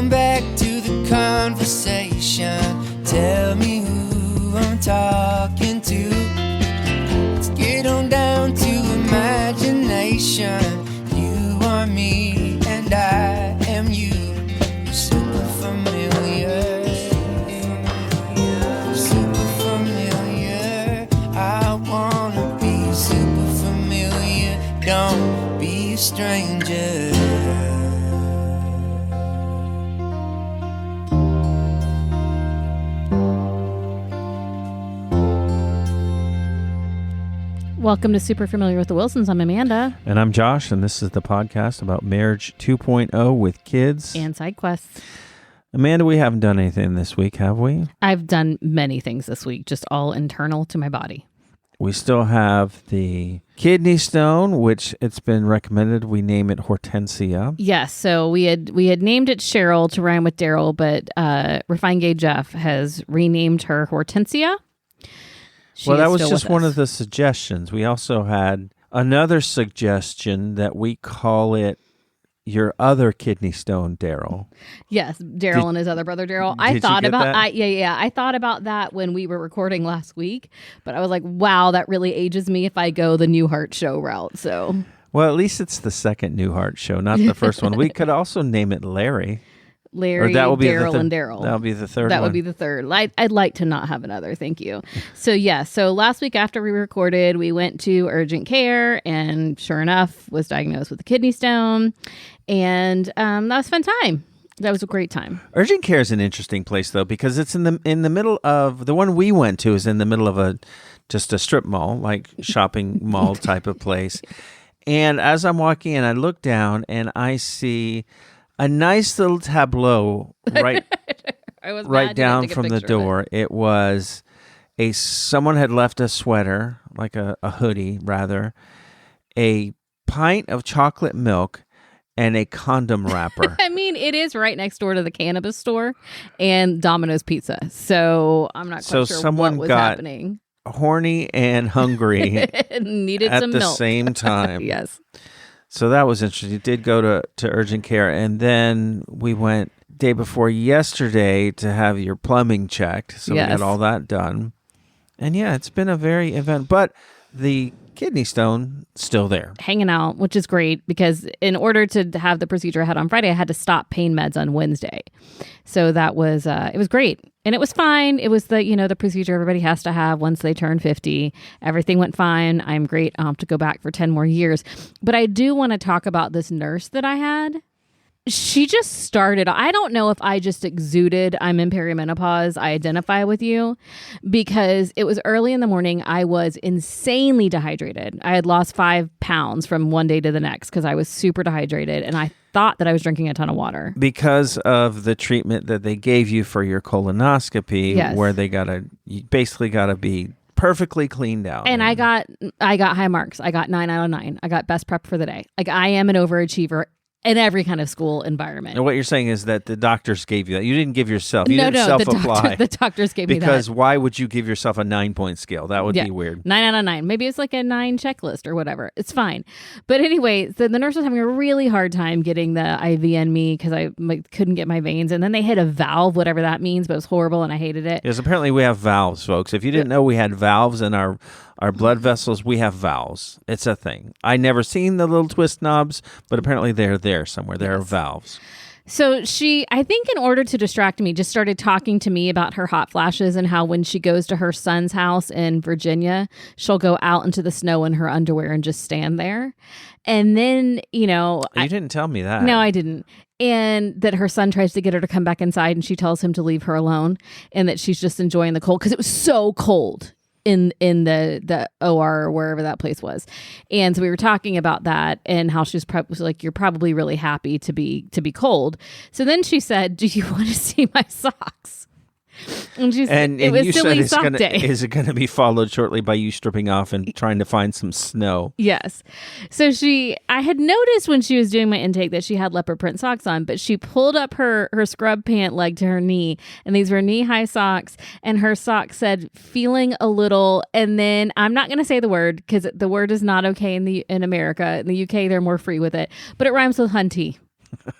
Welcome back to the conversation. Tell me who I'm talking to. Let's get on down to imagination. You are me and I am you. Super familiar. Super familiar. I wanna be super familiar. Don't be a stranger. Welcome to Super Familiar with the Wilsons. I'm Amanda. And I'm Josh, and this is the podcast about marriage 2.0 with kids. And side quests. Amanda, we haven't done anything this week, have we? I've done many things this week, just all internal to my body. We still have the kidney stone, which it's been recommended we name it Hortensia. Yes, so we had named it Cheryl to rhyme with Daryl, but Refined Gay Jeff has renamed her Hortensia. Well, that was just one of the suggestions. We also had another suggestion that we call it your other kidney stone, Daryl. Yes, Daryl and his other brother, Daryl. I thought about that when we were recording last week, but I was like, wow, that really ages me if I go the Newhart show route. So, well, at least it's the second Newhart show, not the first one. We could also name it Larry. Larry, Daryl, and Daryl. That would be the third That one. would be the third. I'd like to not have another. Thank you. So, so last week after we recorded, we went to urgent care and sure enough was diagnosed with a kidney stone. And that was a fun time. That was a great time. Urgent care is an interesting place, though, because it's in the middle of, the one we went to is in the middle of just a strip mall, like shopping mall type of place. And as I'm walking in, I look down and I see a nice little tableau right down from the door. It was someone had left a sweater, like a hoodie rather, a pint of chocolate milk, and a condom wrapper. I mean, it is right next door to the cannabis store and Domino's Pizza. So I'm not quite sure what was happening. Horny and hungry needed at some the milk. same time. Yes. So that was interesting. It did go to urgent care, and then we went day before yesterday to have your plumbing checked. So we got all that done. And yeah, it's been a very event, but the kidney stone still there. Hanging out, which is great because in order to have the procedure I had on Friday, I had to stop pain meds on Wednesday. So that was, it was great. And it was fine. It was the procedure everybody has to have once they turn 50. Everything went fine. I'm great. I'll have to go back for 10 more years. But I do want to talk about this nurse that I had. She just started. I don't know if I just exuded, I'm in perimenopause, I identify with you, because it was early in the morning. I was insanely dehydrated. I had lost 5 pounds from one day to the next because I was super dehydrated, and I thought that I was drinking a ton of water. Because of the treatment that they gave you for your colonoscopy, where you basically got to be perfectly cleaned out. And I got high marks. I got 9 out of 9. I got best prep for the day. Like, I am an overachiever in every kind of school environment. And what you're saying is that the doctors gave you that. You didn't give yourself. You didn't self-apply. The doctors gave me that. Because why would you give yourself a 9-point scale? That would be weird. 9 out of 9. Maybe it's like a 9 checklist or whatever. It's fine. But anyway, so the nurse was having a really hard time getting the IV in me because I couldn't get my veins. And then they hit a valve, whatever that means, but it was horrible and I hated it. Yes, apparently we have valves, folks. If you didn't know we had valves in our blood vessels, we have valves. It's a thing. I never seen the little twist knobs, but apparently they're there somewhere. There are valves. So she, I think in order to distract me, just started talking to me about her hot flashes and how when she goes to her son's house in Virginia, she'll go out into the snow in her underwear and just stand there. And then, You didn't tell me that. No, I didn't. And that her son tries to get her to come back inside and she tells him to leave her alone and that she's just enjoying the cold because it was so cold in the OR or wherever that place was. And so we were talking about that and how she's like, you're probably really happy to be cold. So then she said, do you want to see my socks? And she said, it was silly sock day. Is it going to be followed shortly by you stripping off and trying to find some snow? Yes. So I had noticed when she was doing my intake that she had leopard print socks on, but she pulled up her scrub pant leg to her knee, and these were knee-high socks, and her sock said, feeling a little, and then I'm not going to say the word because the word is not okay in America. In the UK, they're more free with it, but it rhymes with hunty.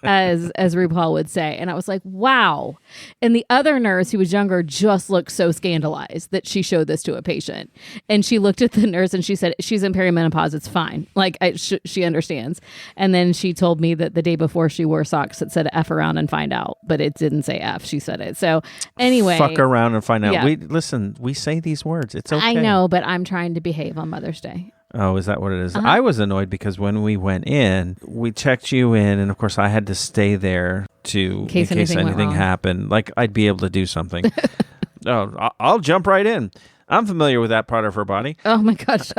as RuPaul would say. And I was like, wow. And the other nurse who was younger just looked so scandalized that she showed this to a patient. And she looked at the nurse and she said, she's in perimenopause. It's fine. Like she understands. And then she told me that the day before she wore socks, it said F around and find out, but it didn't say F. She said it. So anyway. Fuck around and find out. Yeah. We say these words. It's okay. I know, but I'm trying to behave on Mother's Day. Oh, is that what it is? I was annoyed because when we went in, we checked you in, and of course I had to stay there in case anything happened. Like I'd be able to do something. I'll jump right in. I'm familiar with that part of her body. Oh my gosh,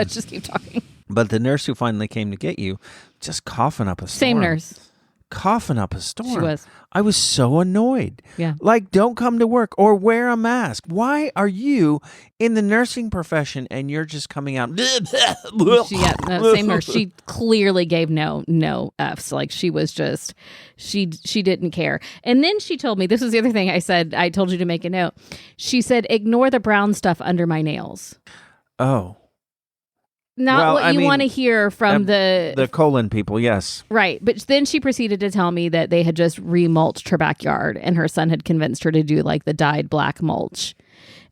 just keep talking. But the nurse who finally came to get you, just coughing up a storm. Same nurse. Coughing up a storm. She was. I was so annoyed. Yeah. Like, don't come to work or wear a mask. Why are you in the nursing profession and you're just coming out? Same nurse. She clearly gave no Fs. Like she was just, she didn't care. And then she told me, this was the other thing I said, I told you to make a note. She said, ignore the brown stuff under my nails. Oh. Not you want to hear from the colon people, yes. Right. But then she proceeded to tell me that they had just remulched her backyard and her son had convinced her to do like the dyed black mulch.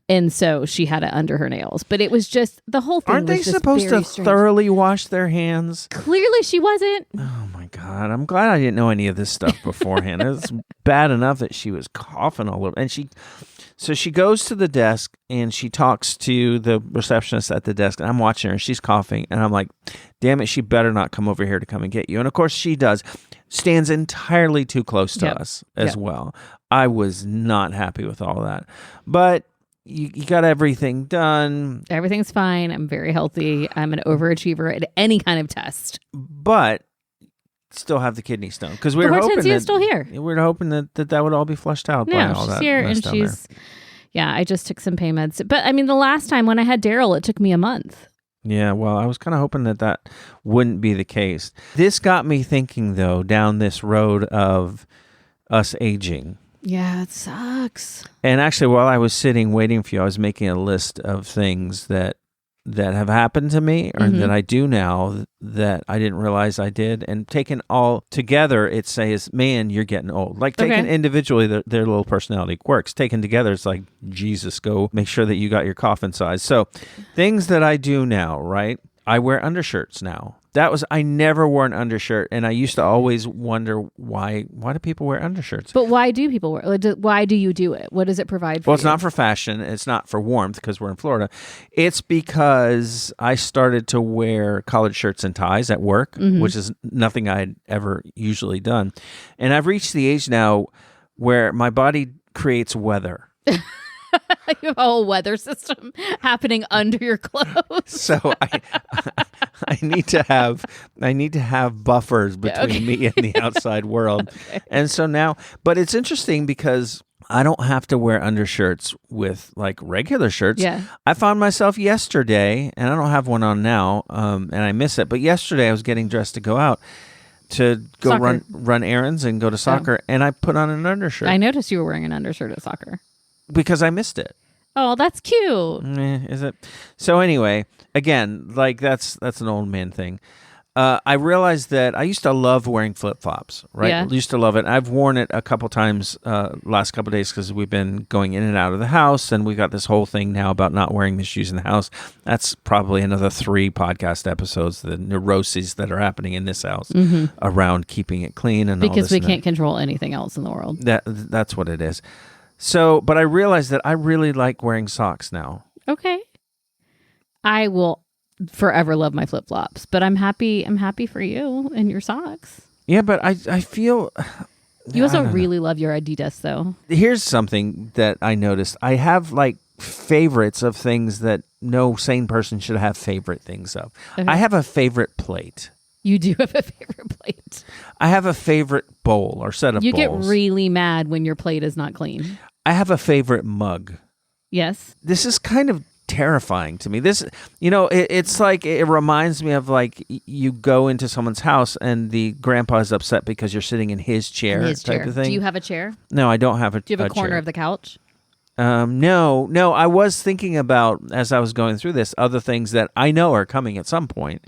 And so she had it under her nails. But it was just, the whole thing Aren't was they just supposed to strange. thoroughly wash their hands? Clearly she wasn't. Oh my God. I'm glad I didn't know any of this stuff beforehand. It's bad enough that she was coughing all over. And so she goes to the desk and she talks to the receptionist at the desk. And I'm watching her and she's coughing. And I'm like, damn it, she better not come over here to come and get you. And of course she does. Stands entirely too close to us as well. I was not happy with all that. But you got everything done. Everything's fine. I'm very healthy. I'm an overachiever at any kind of test. But still have the kidney stone because we were hoping Hortensia's still here. We were hoping that would all be flushed out by all that. She's here and she's. Yeah, I just took some pain meds. But I mean, the last time when I had Daryl, it took me a month. Yeah, well, I was kind of hoping that wouldn't be the case. This got me thinking, though, down this road of us aging. Yeah, it sucks. And actually, while I was sitting waiting for you, I was making a list of things that have happened to me or that I do now that I didn't realize I did. And taken all together, it says, man, you're getting old. Like taken individually, their little personality quirks. Taken together, it's like, Jesus, go make sure that you got your coffin size. So things that I do now, right? I wear undershirts now. I never wore an undershirt, and I used to always wonder why do people wear undershirts? But why do people wear it? Why do you do it? What does it provide for you? Well, it's not for fashion. It's not for warmth because we're in Florida. It's because I started to wear collared shirts and ties at work, which is nothing I'd ever usually done. And I've reached the age now where my body creates weather. You have a whole weather system happening under your clothes. So I need to have buffers between me and the outside world. Okay. And so now, but it's interesting because I don't have to wear undershirts with like regular shirts. Yeah. I found myself yesterday, and I don't have one on now, and I miss it. But yesterday I was getting dressed to go out to go run errands and go to soccer, and I put on an undershirt. I noticed you were wearing an undershirt at soccer. Because I missed it. Oh, that's cute. Is it? So anyway, again, like that's an old man thing. I realized that I used to love wearing flip-flops, right? Yeah. Used to love it. I've worn it a couple times last couple of days because we've been going in and out of the house, and we got this whole thing now about not wearing the shoes in the house. That's probably another 3 podcast episodes, the neuroses that are happening in this house around keeping it clean and all this. Because we can't control anything else in the world. That's what it is. So, but I realized that I really like wearing socks now. Okay. I will forever love my flip-flops, but I'm happy for you and your socks. Yeah, but I feel... You also really love your Adidas, though. Here's something that I noticed. I have, like, favorites of things that no sane person should have favorite things of. Okay. I have a favorite plate. You do have a favorite plate. I have a favorite bowl or set of bowls. You get really mad when your plate is not clean. I have a favorite mug. Yes. This is kind of terrifying to me. This, it's like, it reminds me of like you go into someone's house and the grandpa is upset because you're sitting in his chair type of thing. Do you have a chair? No, I don't have a chair. Do you have a corner of the couch? No. I was thinking about, as I was going through this, other things that I know are coming at some point.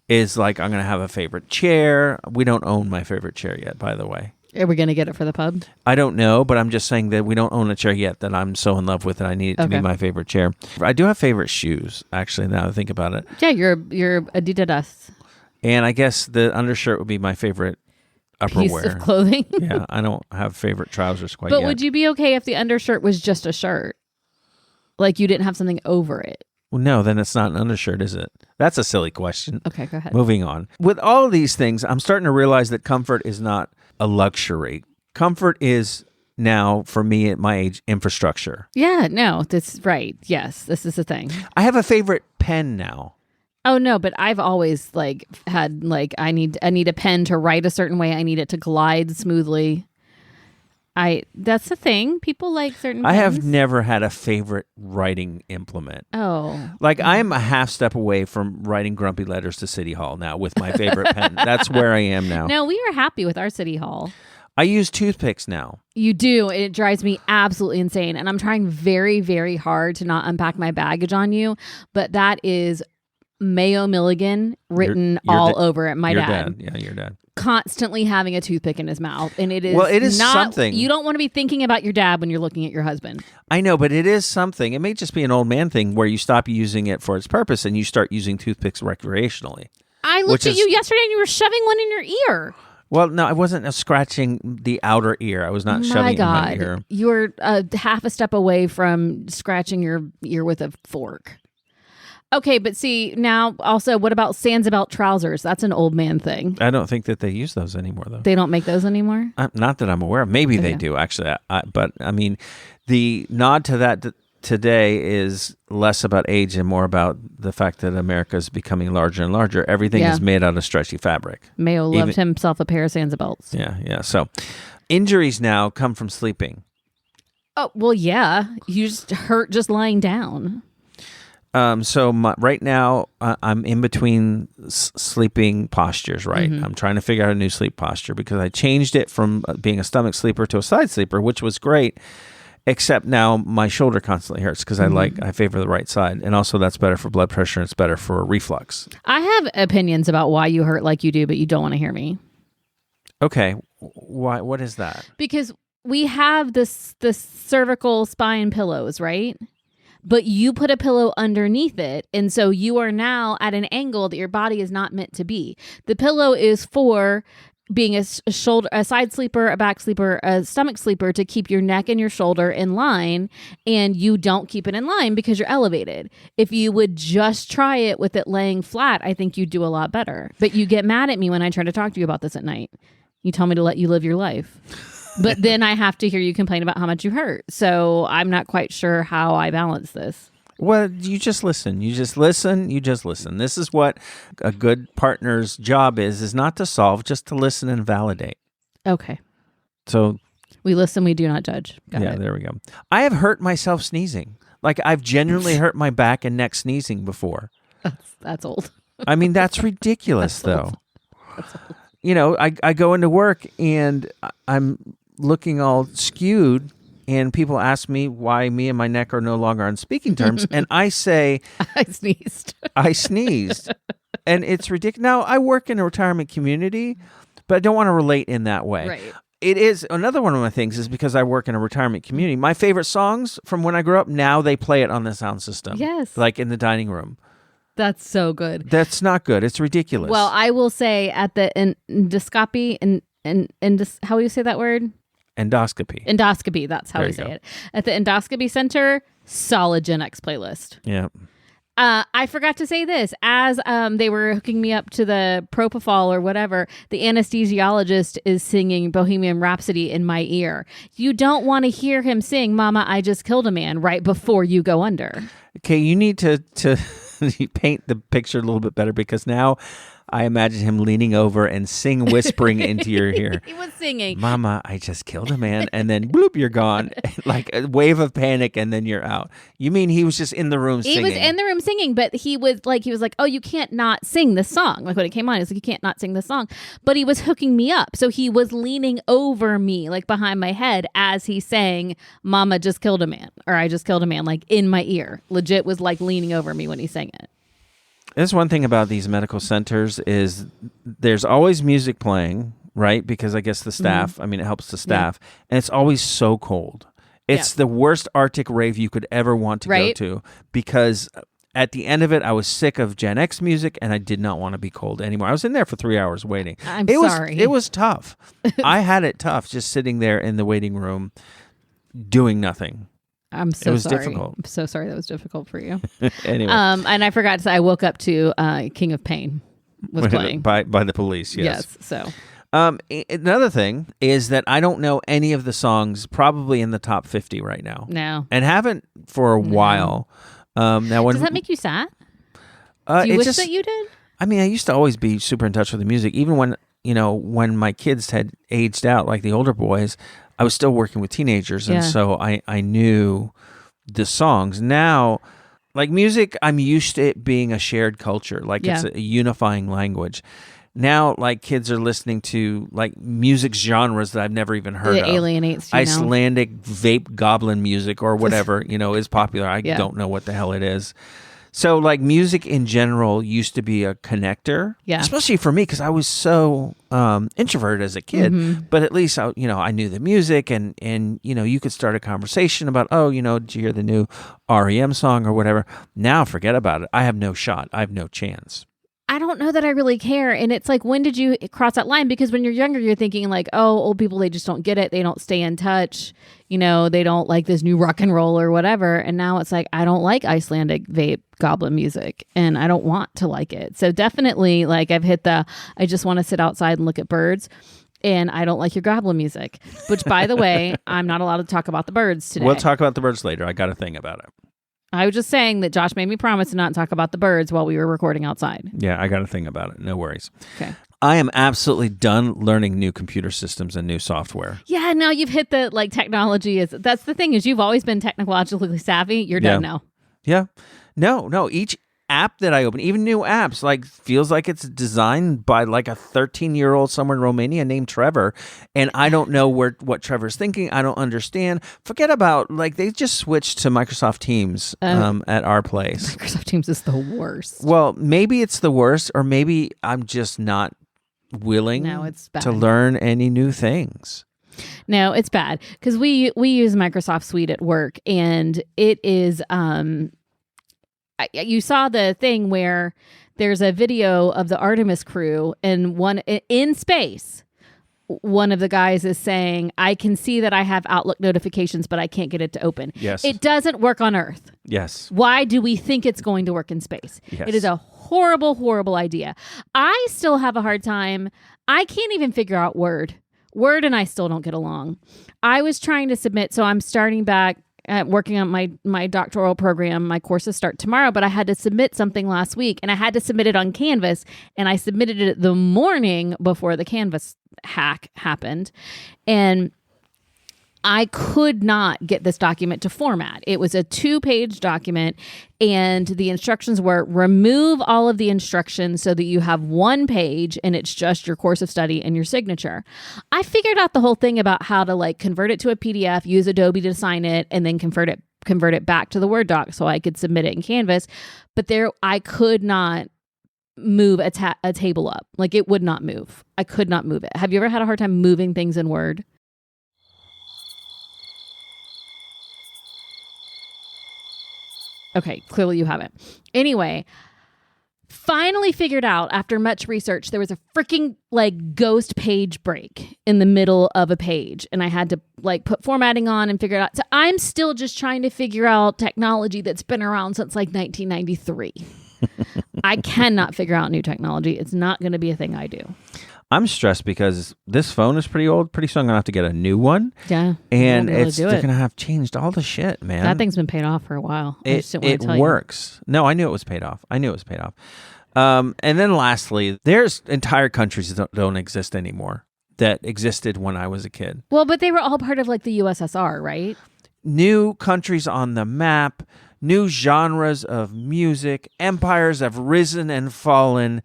is like, I'm going to have a favorite chair. We don't own my favorite chair yet, by the way. Are we going to get it for the pub? I don't know, but I'm just saying that we don't own a chair yet that I'm so in love with that I need it to be my favorite chair. I do have favorite shoes, actually, now that I think about it. Yeah, you're Adidas. And I guess the undershirt would be my favorite upper Piece wear. of clothing. Yeah, I don't have favorite trousers quite But yet. would you be okay if the undershirt was just a shirt? Like you didn't have something over it? Well, no, then it's not an undershirt, is it? That's a silly question. Okay, go ahead. Moving on. With all of these things, I'm starting to realize that comfort is not a luxury. Comfort is now, for me at my age, infrastructure. Yeah, no, that's right. Yes, this is the thing. I have a favorite pen now. Oh no, but I've always had I need a pen to write a certain way. I need it to glide smoothly. That's the thing. People like certain I pens. have never had a favorite writing implement. Oh. Like I'm a half step away from writing grumpy letters to City Hall now with my favorite pen. That's where I am now. No, we are happy with our City Hall. I use toothpicks now. You do. It drives me absolutely insane. And I'm trying very, very hard to not unpack my baggage on you. But that is Mayo Milligan written all over it. My dad. Yeah, your dad. Constantly having a toothpick in his mouth. And it is, well, it is not something. You don't want to be thinking about your dad when you're looking at your husband. I know, but it is something. It may just be an old man thing where you stop using it for its purpose and you start using toothpicks recreationally. I looked at you yesterday and you were shoving one in your ear. Well, no, I wasn't scratching the outer ear. I was not shoving it in my ear. You were half a step away from scratching your ear with a fork. Okay, but see, now also, what about Sansabelt trousers? That's an old man thing. I don't think that they use those anymore, though. They don't make those anymore? Not that I'm aware of. Maybe they do, actually. But, I mean, the nod to that today is less about age and more about the fact that America is becoming larger and larger. Everything is made out of stretchy fabric. Mayo loved himself a pair of Sansabelts. Yeah. So injuries now come from sleeping. Oh, well, yeah. You just hurt just lying down. So right now, I'm in between sleeping postures, right? Mm-hmm. I'm trying to figure out a new sleep posture because I changed it from being a stomach sleeper to a side sleeper, which was great, except now my shoulder constantly hurts because I favor the right side. And also that's better for blood pressure and it's better for reflux. I have opinions about why you hurt like you do, but you don't want to hear me. Okay. Why? What is that? Because we have this cervical spine pillows, right? But you put a pillow underneath it, and so you are now at an angle that your body is not meant to be. The pillow is for being a side sleeper, a back sleeper, a stomach sleeper to keep your neck and your shoulder in line, and you don't keep it in line because you're elevated. If you would just try it with it laying flat, I think you'd do a lot better. But you get mad at me when I try to talk to you about this at night. You tell me to let you live your life. But then I have to hear you complain about how much you hurt. So I'm not quite sure how I balance this. Well, you just listen. You just listen. This is what a good partner's job is not to solve, just to listen and validate. Okay. So we listen, we do not judge. Got it. There we go. I have hurt myself sneezing. Like I've genuinely hurt my back and neck sneezing before. That's old. I mean, that's ridiculous, though. That's old. You know, I go into work and I'm looking all skewed and people ask me why me and my neck are no longer on speaking terms. And I say, I sneezed. I sneezed. And it's ridiculous. Now, I work in a retirement community, but I don't want to relate in that way. Right. It is another one of my things is because I work in a retirement community. My favorite songs from when I grew up, now they play it on the sound system. Yes. Like in the dining room. That's so good. That's not good. It's ridiculous. Well, I will say at the endoscopy how do you say that word? Endoscopy. That's how I say it. At the endoscopy center, solid Gen X playlist. Yeah. I forgot to say this. As they were hooking me up to the propofol or whatever, the anesthesiologist is singing Bohemian Rhapsody in my ear. You don't want to hear him sing Mama, I Just Killed a Man right before you go under. Okay, you need to paint the picture a little bit better because now I imagine him leaning over and whispering into your ear. He was singing, Mama, I just killed a man, and then bloop, you're gone. Like a wave of panic, and then you're out. You mean he was just in the room singing? He was in the room singing, but he was like, oh, you can't not sing this song. Like when it came on, he was like, you can't not sing this song. But he was hooking me up. So he was leaning over me, like behind my head, as he sang, Mama just killed a man, or I just killed a man, like in my ear. Legit was like leaning over me when he sang it. There's one thing about these medical centers is there's always music playing, right? Because I guess the staff, I mean, it helps the staff. And it's always so cold. It's the worst Arctic rave you could ever want to go to, because at the end of it, I was sick of Gen X music and I did not want to be cold anymore. I was in there for 3 hours waiting. I'm sorry. It was tough. I had it tough just sitting there in the waiting room doing nothing. I'm so It was sorry. difficult. I'm so sorry that was difficult for you. Anyway. And I forgot to say, I woke up to King of Pain was playing. By the Police, yes. So. Another thing is that I don't know any of the songs probably in the top 50 right now. No. And haven't for a while. Now, when, Does that make you sad? Do you wish that you did? I mean, I used to always be super in touch with the music. Even when my kids had aged out, like the older boys, I was still working with teenagers. And so I knew the songs. Now, like music, I'm used to it being a shared culture. Like it's a unifying language. Now, like kids are listening to like music genres that I've never even heard of. It alienates you Icelandic vape goblin music or whatever, is popular. I don't know what the hell it is. So like music in general used to be a connector, especially for me because I was so introverted as a kid. But at least I knew the music and you could start a conversation about, did you hear the new REM song or whatever? Now forget about it. I have no shot. I have no chance. I don't know that I really care. And it's like, when did you cross that line? Because when you're younger, you're thinking like, oh, old people, they just don't get it. They don't stay in touch. They don't like this new rock and roll or whatever. And now it's like, I don't like Icelandic vape goblin music and I don't want to like it. So definitely like I've hit I just want to sit outside and look at birds. And I don't like your goblin music, which by the way, I'm not allowed to talk about the birds today. We'll talk about the birds later. I got a thing about it. I was just saying that Josh made me promise to not talk about the birds while we were recording outside. Yeah, I got a thing about it. No worries. Okay. I am absolutely done learning new computer systems and new software. Yeah, now you've hit the technology that's the thing is you've always been technologically savvy. You're done now. Yeah. No. Each app that I open, even new apps, like feels like it's designed by like a 13-year-old somewhere in Romania named Trevor, and I don't know what Trevor's thinking. I don't understand. Forget about like they just switched to Microsoft Teams at our place. Microsoft Teams is the worst. Well, maybe it's the worst, or maybe I'm just not willing to learn any new things. No, it's bad because we use Microsoft Suite at work, and it is you saw the thing where there's a video of the Artemis crew and one in space. One of the guys is saying, I can see that I have Outlook notifications, but I can't get it to open. Yes. It doesn't work on Earth. Yes. Why do we think it's going to work in space? Yes. It is a horrible, horrible idea. I still have a hard time. I can't even figure out Word and I still don't get along. I was trying to submit, so I'm starting back working on my doctoral program. My courses start tomorrow, but I had to submit something last week and I had to submit it on Canvas, and I submitted it the morning before the Canvas hack happened. And I could not get this document to format. It was a 2-page document, and the instructions were remove all of the instructions so that you have 1 page and it's just your course of study and your signature. I figured out the whole thing about how to like convert it to a PDF, use Adobe to sign it, and then convert it back to the Word doc so I could submit it in Canvas. But I could not move a table up. Like it would not move. I could not move it. Have you ever had a hard time moving things in Word? Okay, clearly you haven't. Anyway, finally figured out after much research, there was a freaking like ghost page break in the middle of a page, and I had to like put formatting on and figure it out. So I'm still just trying to figure out technology that's been around since like 1993. I cannot figure out new technology. It's not going to be a thing I do. I'm stressed because this phone is pretty old. Pretty soon I'm going to have to get a new one. Yeah. And they're going to have changed all the shit, man. That thing's been paid off for a while. It works. No, I knew it was paid off. And then lastly, there's entire countries that don't exist anymore that existed when I was a kid. Well, but they were all part of like the USSR, right? New countries on the map, new genres of music, empires have risen and fallen.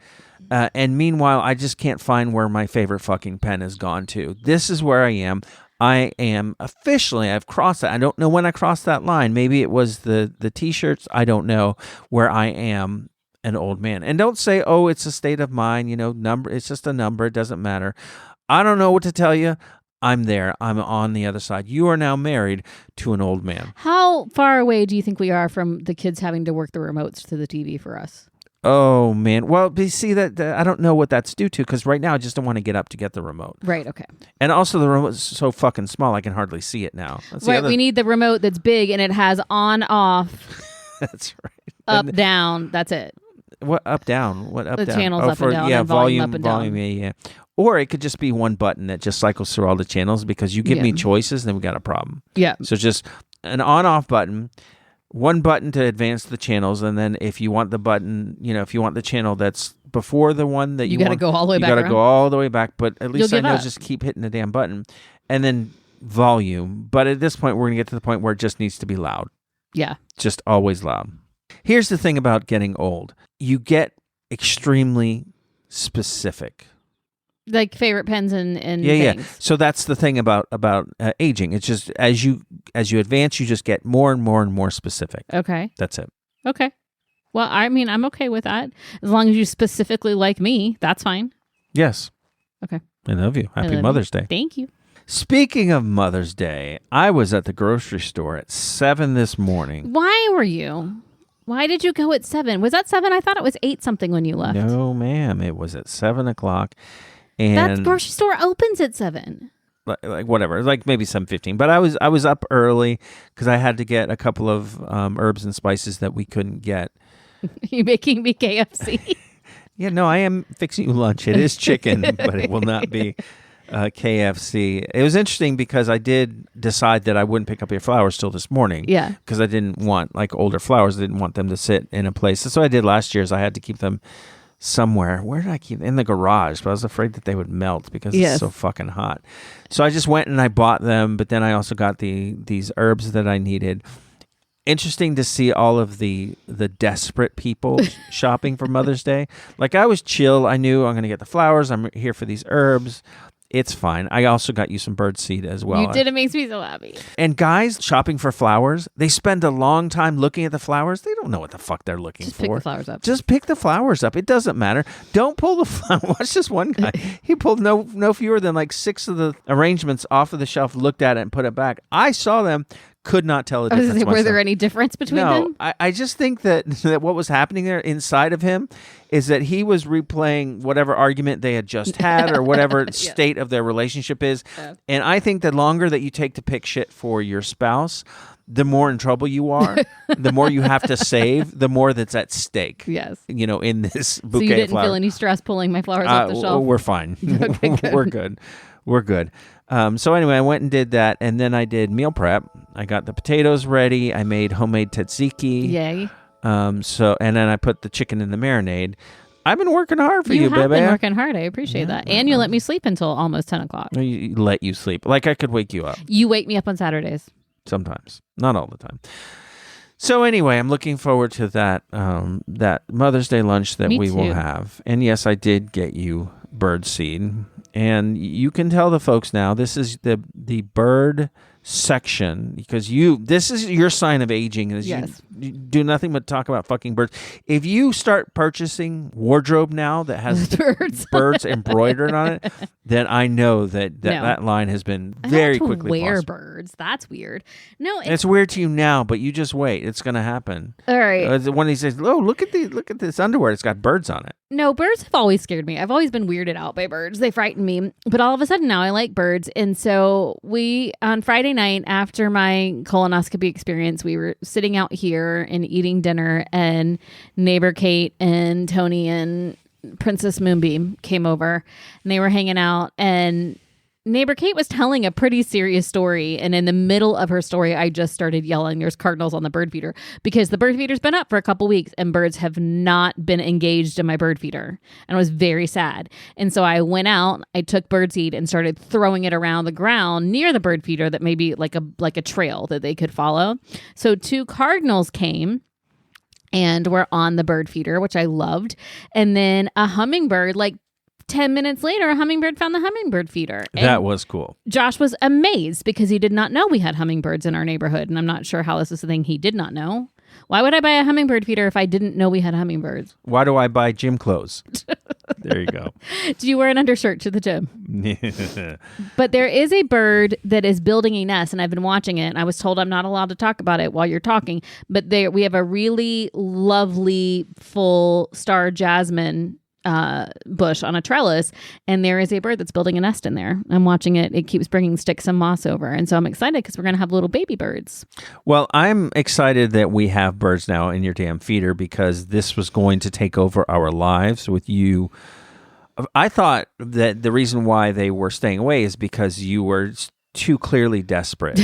And meanwhile, I just can't find where my favorite fucking pen has gone to. This is where I am. I am officially, I've crossed that. I don't know when I crossed that line. Maybe it was the t-shirts. I don't know where I am an old man. And don't say, oh, it's a state of mind, number. It's just a number. It doesn't matter. I don't know what to tell you. I'm there. I'm on the other side. You are now married to an old man. How far away do you think we are from the kids having to work the remotes to the TV for us? Oh, man. Well, you see, that I don't know what that's due to, because right now I just don't want to get up to get the remote. Right, okay. And also the remote's so fucking small, I can hardly see it now. Right, we need the remote that's big and it has on, off. That's right. Up, down. That's it. What up, down? What up, the down? The channels up and down. Yeah, and volume up and down. Yeah. Or it could just be one button that just cycles through all the channels, because you give me choices, then we got a problem. Yeah. So just an on-off button, one button to advance the channels, and then if you want the button, if you want the channel that's before the one that you got to go all the way back. You got to go all the way back, but at least I know up. Just keep hitting the damn button. And then volume. But at this point, we're going to get to the point where it just needs to be loud. Yeah. Just always loud. Here's the thing about getting old. You get extremely specific. Like favorite pens and things. Yeah. So that's the thing about aging. It's just as you advance, you just get more and more and more specific. Okay. That's it. Okay. Well, I mean, I'm okay with that. As long as you specifically like me, that's fine. Yes. Okay. I love you. Happy Mother's Day. Thank you. Speaking of Mother's Day, I was at the grocery store at 7 this morning. Why were you? Why did you go at 7? Was that 7? I thought it was 8 something when you left. No, ma'am. It was at 7 o'clock. And that grocery store opens at 7. Like whatever, like maybe 7:15. But I was up early because I had to get a couple of herbs and spices that we couldn't get. You making me KFC? Yeah, no, I am fixing you lunch. It is chicken, but it will not be KFC. It was interesting because I did decide that I wouldn't pick up your flowers till this morning. Yeah. Because I didn't want, like older flowers, I didn't want them to sit in a place. So I did last year is I had to keep them somewhere. Where did I keep them? In the garage, but I was afraid that they would melt because it's so fucking hot. So I just went and I bought them, but then I also got these herbs that I needed. Interesting to see all of the desperate people shopping for Mother's Day. Like I was chill. I knew I'm going to get the flowers. I'm here for these herbs. It's fine. I also got you some bird seed as well. You did. It makes me so happy. And guys shopping for flowers, they spend a long time looking at the flowers. They don't know what the fuck they're looking for. Just pick the flowers up. Just pick the flowers up. It doesn't matter. Don't pull the flower. Watch this one guy. He pulled no fewer than like 6 of the arrangements off of the shelf, looked at it, and put it back. I saw them. Could not tell a difference. Were there any difference between them? I just think that what was happening there inside of him is that he was replaying whatever argument they had just had or whatever state of their relationship is. Yeah. And I think the longer that you take to pick shit for your spouse, the more in trouble you are, the more you have to save, the more that's at stake. Yes. In this bouquet of flowers. So you didn't feel any stress pulling my flowers off the shelf? We're fine. Okay, good. We're good. So anyway, I went and did that, and then I did meal prep. I got the potatoes ready. I made homemade tzatziki. Yay. And then I put the chicken in the marinade. I've been working hard for you, baby. You have been working hard. I appreciate that. And you let me sleep until almost 10 o'clock. Let you sleep. Like I could wake you up. You wake me up on Saturdays. Sometimes. Not all the time. So anyway, I'm looking forward to that Mother's Day lunch that we will have. And yes, I did get you bird seed. And you can tell the folks now, this is the bird section, because this is your sign of aging. Is yes. You do nothing but talk about fucking birds. If you start purchasing wardrobe now that has birds embroidered on it, then I know that line has been very quickly wear lost. Birds. That's weird. No, it's weird to you now, but you just wait. It's going to happen. All right. When he says, "Oh, look at this underwear. It's got birds on it." No, birds have always scared me. I've always been weirded out by birds. They frighten me. But all of a sudden now I like birds. And so on Friday night after my colonoscopy experience, we were sitting out here and eating dinner, and neighbor Kate and Tony and Princess Moonbeam came over, and they were hanging out, and neighbor Kate was telling a pretty serious story, and in the middle of her story, I just started yelling, "There's cardinals on the bird feeder," because the bird feeder's been up for a couple weeks and birds have not been engaged in my bird feeder, and I was very sad. And so I went out, I took bird seed and started throwing it around the ground near the bird feeder that maybe like a trail that they could follow. So 2 cardinals came and were on the bird feeder, which I loved, and then a hummingbird, like 10 minutes later, a hummingbird found the hummingbird feeder. And that was cool. Josh was amazed because he did not know we had hummingbirds in our neighborhood. And I'm not sure how this is a thing he did not know. Why would I buy a hummingbird feeder if I didn't know we had hummingbirds? Why do I buy gym clothes? There you go. Do you wear an undershirt to the gym? But there is a bird that is building a nest, and I've been watching it. And I was told I'm not allowed to talk about it while you're talking. But we have a really lovely full star jasmine bush on a trellis, and there is a bird that's building a nest in there. I'm watching it. It keeps bringing sticks and moss over, and so I'm excited because we're going to have little baby birds. Well, I'm excited that we have birds now in your damn feeder because this was going to take over our lives with you. I thought that the reason why they were staying away is because you were too clearly desperate.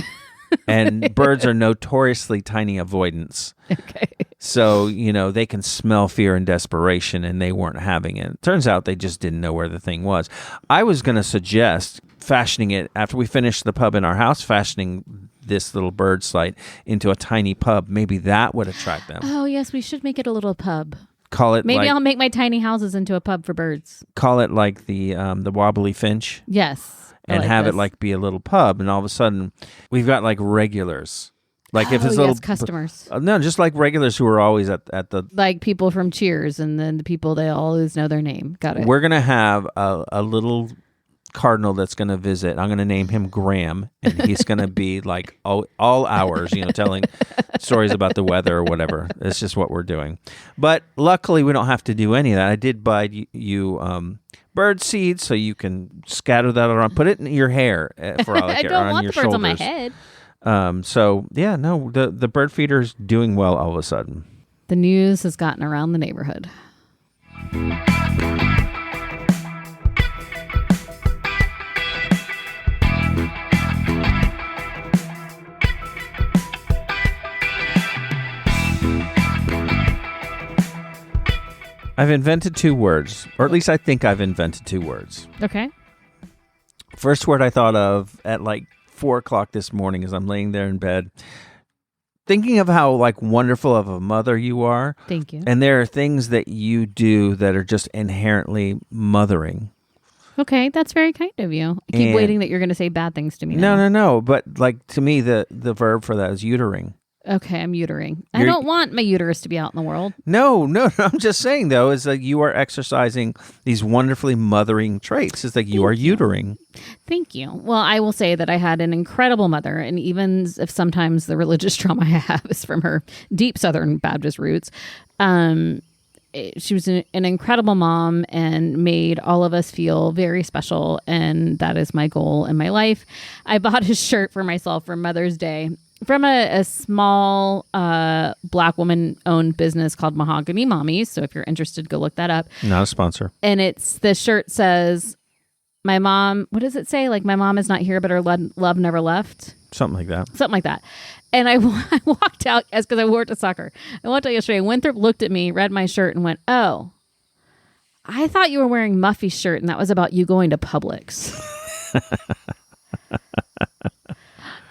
And birds are notoriously tiny avoidants. Okay. So, they can smell fear and desperation, and they weren't having it. Turns out they just didn't know where the thing was. I was going to suggest fashioning it, after we finish the pub in our house, fashioning this little bird site into a tiny pub. Maybe that would attract them. Oh, yes, we should make it a little pub. Call it Maybe I'll make my tiny houses into a pub for birds. Call it like the wobbly finch. Yes. And have it like be a little pub, and all of a sudden we've got like regulars, like if it's little customers. No, just like regulars who are always at the like people from Cheers, and then the people they always know their name. Got it. We're gonna have a little Cardinal that's gonna visit. I'm gonna name him Graham, and he's gonna be like all hours, telling stories about the weather or whatever. It's just what we're doing. But luckily, we don't have to do any of that. I did buy you. Bird seed, so you can scatter that around. Put it in your hair for all I care. I don't on want your the birds shoulders. on my head. The bird feeder's doing well all of a sudden. The news has gotten around the neighborhood. I've invented 2 words, or at least I think I've invented 2 words. Okay. First word I thought of at like 4 o'clock this morning as I'm laying there in bed, thinking of how like wonderful of a mother you are. Thank you. And there are things that you do that are just inherently mothering. Okay, that's very kind of you. I keep waiting that you're going to say bad things to me now. No. But like to me, the verb for that is uterine. Okay, I'm uterine. I don't want my uterus to be out in the world. No. I'm just saying, though, is that you are exercising these wonderfully mothering traits. It's like you are uterine. Thank you. Well, I will say that I had an incredible mother, and even if sometimes the religious trauma I have is from her deep Southern Baptist roots, she was an incredible mom and made all of us feel very special, and that is my goal in my life. I bought a shirt for myself for Mother's Day from a small Black woman-owned business called Mahogany Mommies. So if you're interested, go look that up. Not a sponsor. And the shirt says, my mom, what does it say? Like, my mom is not here, but her love never left. Something like that. Something like that. And I walked out, because I wore it to soccer. I walked out yesterday. Winthrop looked at me, read my shirt, and went, "Oh, I thought you were wearing Muffy's shirt, and that was about you going to Publix."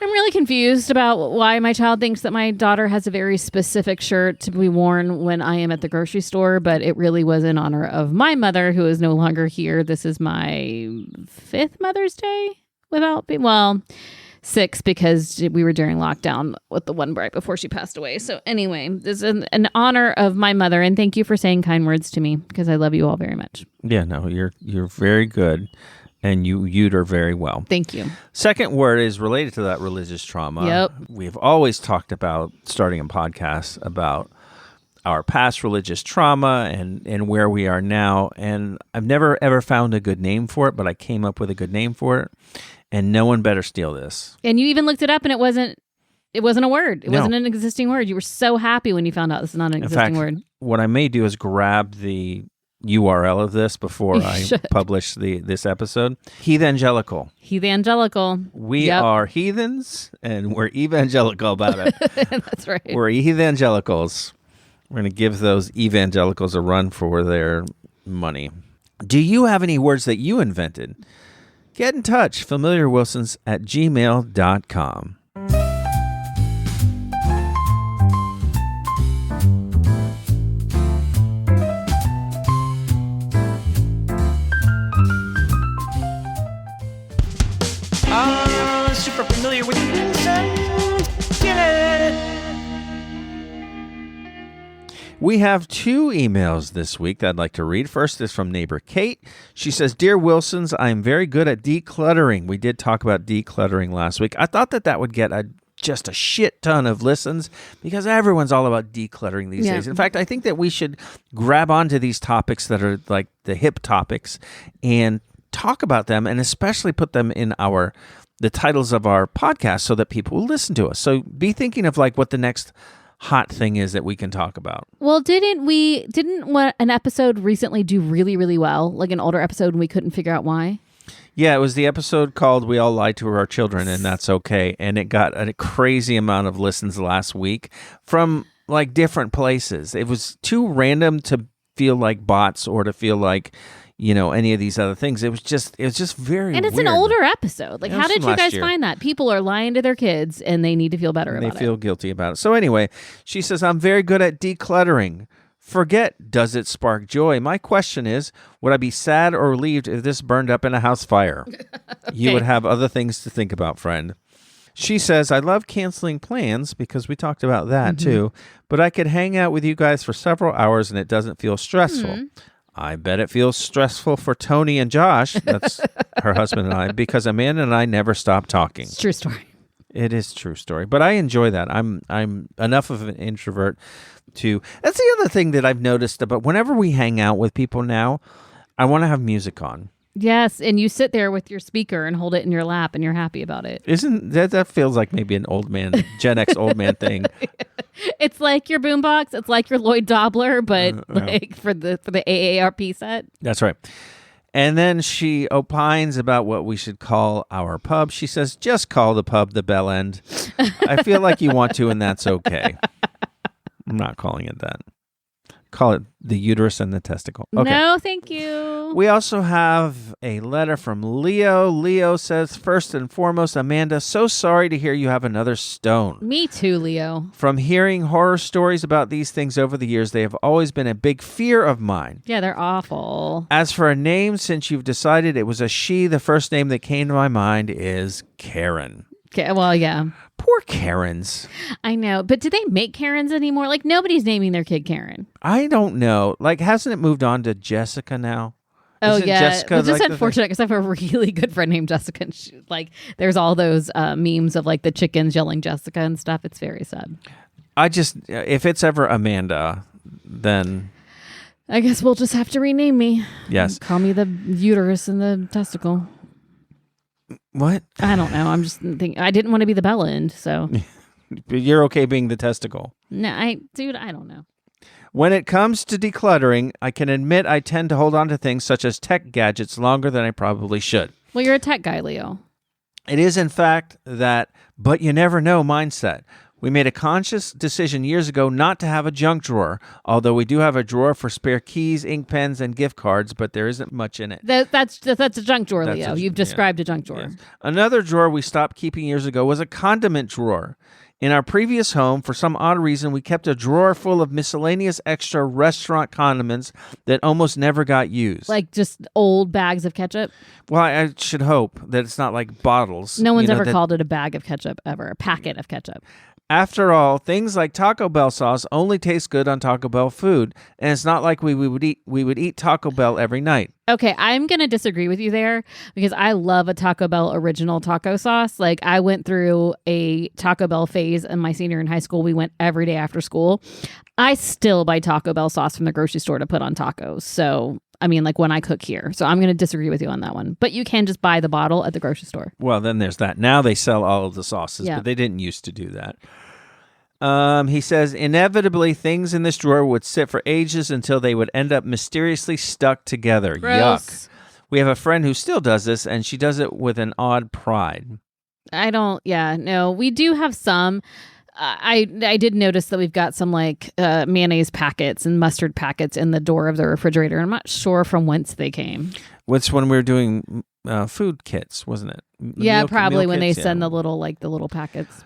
I'm really confused about why my child thinks that my daughter has a very specific shirt to be worn when I am at the grocery store, but it really was in honor of my mother, who is no longer here. This is my 5th Mother's Day without being, 6, because we were during lockdown with the one right before she passed away. So anyway, this is an honor of my mother, and thank you for saying kind words to me, because I love you all very much. Yeah, no, you're very good. And you uter very well. Thank you. Second word is related to that religious trauma. Yep. We've always talked about starting a podcast about our past religious trauma and where we are now. And I've never, ever found a good name for it, but I came up with a good name for it. And no one better steal this. And you even looked it up, and it wasn't a word. It No. wasn't an existing word. You were so happy when you found out this is not an existing word. What I may do is grab the URL of this before I publish this episode. Heathangelical. We are heathens, and we're evangelical about it. That's right. We're evangelicals. We're going to give those evangelicals a run for their money. Do you have any words that you invented? Get in touch. familiarwilsons@gmail.com. Super familiar with Wilsons. Get it! We have 2 emails this week that I'd like to read. First is from neighbor Kate. She says, Dear Wilsons, I am very good at decluttering. We did talk about decluttering last week. I thought that would get just a shit ton of listens because everyone's all about decluttering these days. In fact, I think that we should grab onto these topics that are like the hip topics and talk about them, and especially put them in the titles of our podcast so that people will listen to us. So be thinking of like what the next hot thing is that we can talk about. Well, didn't an episode recently do really, really well? Like an older episode, and we couldn't figure out why? Yeah, it was the episode called We All Lie to Our Children, and That's Okay. And it got a crazy amount of listens last week from like different places. It was too random to feel like bots or to feel like, any of these other things. It was just very And it's weird. an older episode. Like, It how was did from you guys last year. find that? People are lying to their kids, and they need to feel better about it. They feel guilty about it. So anyway, she says, I'm very good at decluttering. Forget, does it spark joy? My question is, would I be sad or relieved if this burned up in a house fire? You would have other things to think about, friend. She says, I love canceling plans because we talked about that too, but I could hang out with you guys for several hours and it doesn't feel stressful. I bet it feels stressful for Tony and Josh, that's her husband and I, because Amanda and I never stop talking. It's a true story. It is a true story, but I enjoy that. I'm enough of an introvert to. That's the other thing that I've noticed about whenever we hang out with people now, I want to have music on. Yes, and you sit there with your speaker and hold it in your lap, and you're happy about it. Isn't that feels like maybe an old man, Gen X old man thing? It's like your boombox. It's like your Lloyd Dobler, but like for the AARP set. That's right. And then she opines about what we should call our pub. She says, just call the pub the Bell End. I feel like you want to, and that's okay. I'm not calling it that. Call it the uterus and the testicle. Okay. No, thank you. We also have a letter from Leo. Leo says, first and foremost, Amanda, so sorry to hear you have another stone. Me too, Leo. From hearing horror stories about these things over the years, they have always been a big fear of mine. Yeah, they're awful. As for a name, since you've decided it was a she, the first name that came to my mind is Karen. Okay, well, yeah. Poor Karens. I know. But do they make Karens anymore? Like, nobody's naming their kid Karen. I don't know. Like, hasn't it moved on to Jessica now? Oh, Isn't yeah. Jessica It's just like unfortunate because I have a really good friend named Jessica. And she, like, there's all those memes of, like, the chickens yelling Jessica and stuff. It's very sad. If it's ever Amanda, then... I guess we'll just have to rename me. Yes. Call me the uterus and the testicle. What? I don't know. I'm just thinking. I didn't want to be the bell end, so. You're okay being the testicle. No, I don't know. When it comes to decluttering, I can admit I tend to hold on to things such as tech gadgets longer than I probably should. Well, you're a tech guy, Leo. It is, in fact, that but you never know mindset. We made a conscious decision years ago not to have a junk drawer, although we do have a drawer for spare keys, ink pens, and gift cards, but there isn't much in it. That's a junk drawer, Leo. You've described a junk drawer. Yes. Another drawer we stopped keeping years ago was a condiment drawer. In our previous home, for some odd reason, we kept a drawer full of miscellaneous extra restaurant condiments that almost never got used. Like just old bags of ketchup? Well, I should hope that it's not like bottles. No one's ever called it a bag of ketchup ever, a packet of ketchup. After all, things like Taco Bell sauce only taste good on Taco Bell food, and it's not like we would eat Taco Bell every night. Okay, I'm going to disagree with you there because I love a Taco Bell original taco sauce. Like I went through a Taco Bell phase in my senior in high school. We went every day after school. I still buy Taco Bell sauce from the grocery store to put on tacos. So, I mean, like when I cook here. So I'm going to disagree with you on that one. But you can just buy the bottle at the grocery store. Well, then there's that. Now they sell all of the sauces, Yeah. but they didn't used to do that. He says, inevitably, things in this drawer would sit for ages until they would end up mysteriously stuck together. Gross. Yuck. We have a friend who still does this, and she does it with an odd pride. No, we do have some. I did notice that we've got some like mayonnaise packets and mustard packets in the door of the refrigerator. I'm not sure from whence they came. What's when we were doing food kits, wasn't it? Yeah, probably when kits, they send the little packets.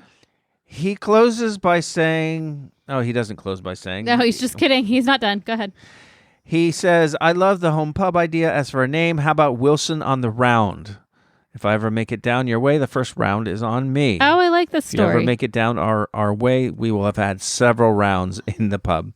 He closes by saying, oh, he doesn't close by saying. No, he's just kidding. He's not done. Go ahead. He says, I love the home pub idea. As for a name, how about Wilson on the Round? If I ever make it down your way, the first round is on me. Oh, I like this If you ever story. make it down our way, we will have had several rounds in the pub.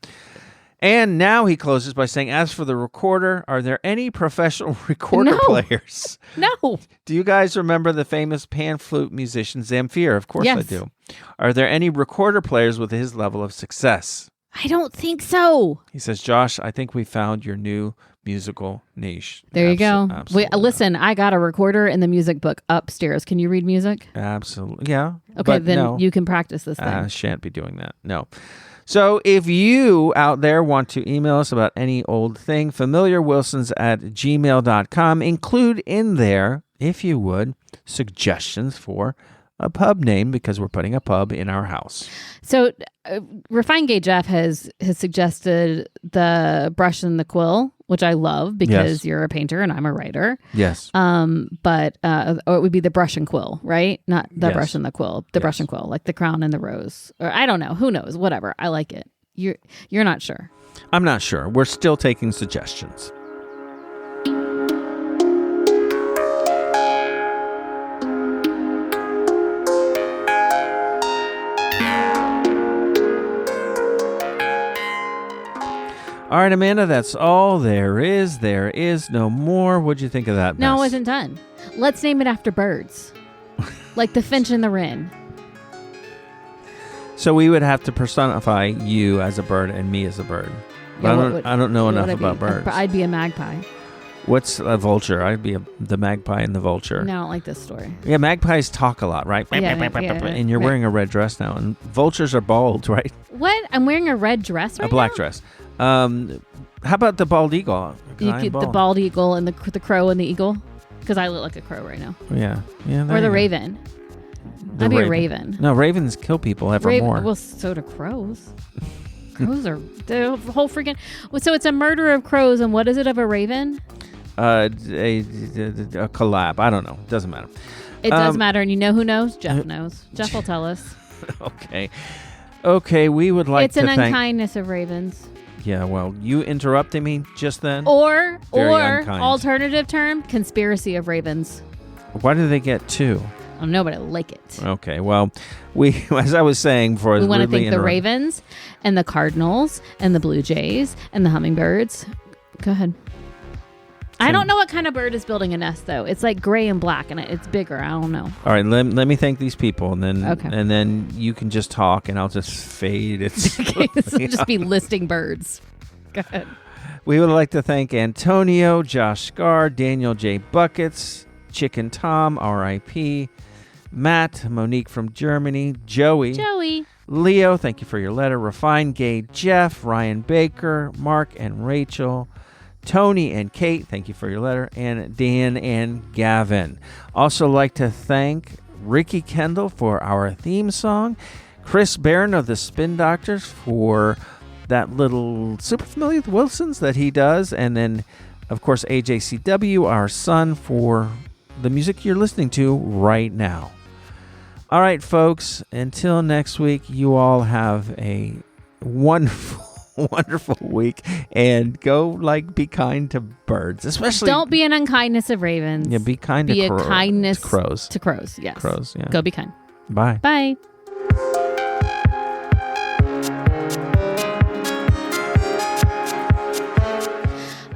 And now he closes by saying, as for the recorder, are there any professional recorder players? No. Do you guys remember the famous pan flute musician Zamfir? Of course I do. Are there any recorder players with his level of success? I don't think so. He says, Josh, I think we found your new musical niche. There you go. Absolutely. Wait, listen, I got a recorder in the music book upstairs. Can you read music? Absolutely. Yeah. Okay, then you can practice this thing. I shan't be doing that. No. So if you out there want to email us about any old thing, familiarwilsons@gmail.com. Include in there, if you would, suggestions for a pub name, because we're putting a pub in our house. So Refined Gay Jeff has suggested the brush and the quill, which I love because you're a painter and I'm a writer. Yes. But or it would be the brush and quill, right? Not the brush and the quill. The brush and quill, like the crown and the rose. Or I don't know. Who knows? Whatever. I like it. You're not sure. I'm not sure. We're still taking suggestions. All right, Amanda, that's all there is. There is no more. What'd you think of that mess? No, I wasn't done. Let's name it after birds. Like the finch and the wren. So we would have to personify you as a bird and me as a bird. But I don't know enough about birds. I'd be a magpie. What's a vulture? I'd be the magpie and the vulture. No, I don't like this story. Yeah, magpies talk a lot, right? Yeah, and you're wearing a red dress now. And vultures are bald, right? What? I'm wearing a red dress right now? A black dress. How about the bald eagle? The bald eagle and the crow and the eagle? Because I look like a crow right now. Yeah. Or the raven. I'd be a raven. No, ravens kill people evermore. Well, so do crows. Crows are the whole freaking... So it's a murder of crows, and what is it of a raven? A collab. I don't know. Doesn't matter. It does matter, and you know who knows? Jeff knows. Jeff will tell us. Okay, we would like to thank... It's an unkindness of ravens. Yeah, well, you interrupted me just then. Or unkind. Alternative term, conspiracy of ravens. Why do they get two? I don't know, but I like it. Okay, well, we, as I was saying before, we want to thank the ravens and the cardinals and the blue jays and the hummingbirds. Go ahead. I don't know what kind of bird is building a nest, though. It's like gray and black, and it's bigger. I don't know. All right, let me thank these people, and then you can just talk, and I'll just fade it. Okay, so just be listing birds. Go ahead. We would like to thank Antonio, Josh Scar, Daniel J. Buckets, Chicken Tom, R.I.P., Matt, Monique from Germany, Joey, Leo, thank you for your letter, Refined Gay Jeff, Ryan Baker, Mark and Rachel, Tony and Kate, thank you for your letter, and Dan and Gavin. Also like to thank Ricky Kendall for our theme song, Chris Barron of the Spin Doctors for that little super familiar with Wilsons that he does, and then of course AJCW, our son, for the music you're listening to right now. All right, folks, until next week, you all have a wonderful week, and go be kind to birds, especially. Don't be an unkindness of ravens. Yeah, be kind to crows. Be a kindness to crows. To crows, yes. Crows, yeah. Go be kind. Bye. Bye.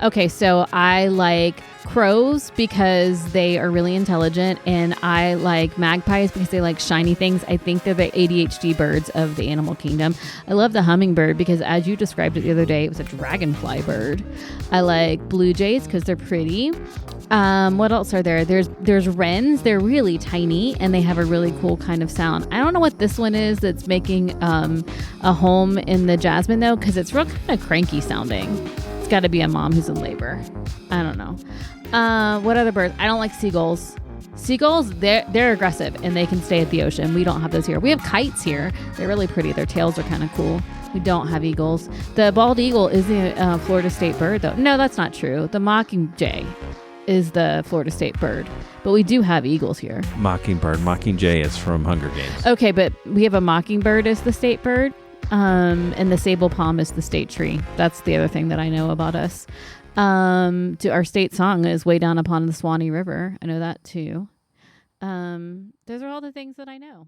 Okay, so I like crows because they are really intelligent, and I like magpies because they like shiny things. I think they're the ADHD birds of the animal kingdom. I love the hummingbird because, as you described it the other day, it was a dragonfly bird. I like blue jays because they're pretty. What else are there? There's wrens. They're really tiny and they have a really cool kind of sound. I don't know what this one is that's making a home in the jasmine though, because it's real kind of cranky sounding. It's got to be a mom who's in labor. I don't know. What other birds? I don't like seagulls. Seagulls, they're aggressive and they can stay at the ocean. We don't have those here. We have kites here. They're really pretty. Their tails are kind of cool. We don't have eagles. The bald eagle is the Florida state bird, though. No, that's not true. The mockingjay is the Florida state bird. But we do have eagles here. Mockingbird. Mockingjay is from Hunger Games. Okay, but we have a mockingbird as the state bird. And the sable palm is the state tree. That's the other thing that I know about us. Our state song is Way Down Upon the Swanee River. I know that too. Those are all the things that I know.